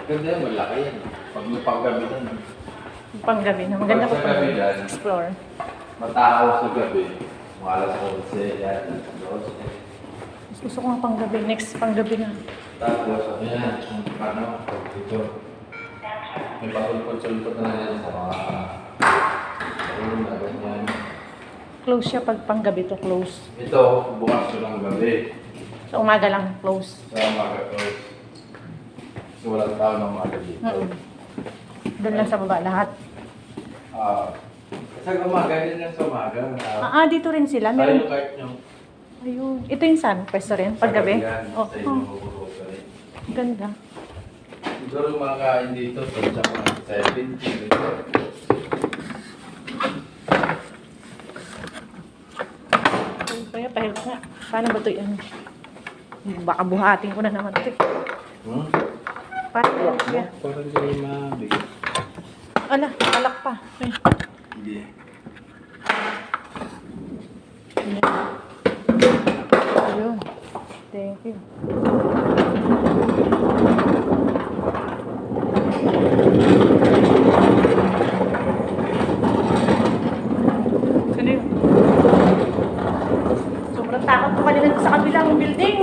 Ganda yan, malaki yan. Pag may paggabi din. Panggabi na. Maganda Pag po sa gabi yan, explore. matao sa gabi. Mga alas 11 yan, 12. Gusto ko nga panggabi. Next panggabi na. Tapos, ano yan, ano, dito. May pasulpot-sulpot na yan sa mga room na ganyan. Close siya pag panggabi to close. Ito, bukas yun ng gabi. Sa umaga lang close. Sa umaga ko. Kasi walang tao ng umaga dito. Doon lang sa baba lahat. Sa umaga, din lang sa umaga. Dito rin sila. Sa Meron. yung kahit yung Ayun. Ito yung saan? Pwesto rin? Paggabi? Oh, Sa inyo mabubuto rin. ganda. Siguro yung mga kain dito, sa mga 70 dito. Kaya pahirap nga. Paano ba ito yan? Baka buhatin ko na naman ito. Paano ba ito? Parang hindi mabigat. Ala, alak pa. Ay. Hindi. Ayun. Thank you. Ano yun? Sobrang takot ko kanina sa kabilang building.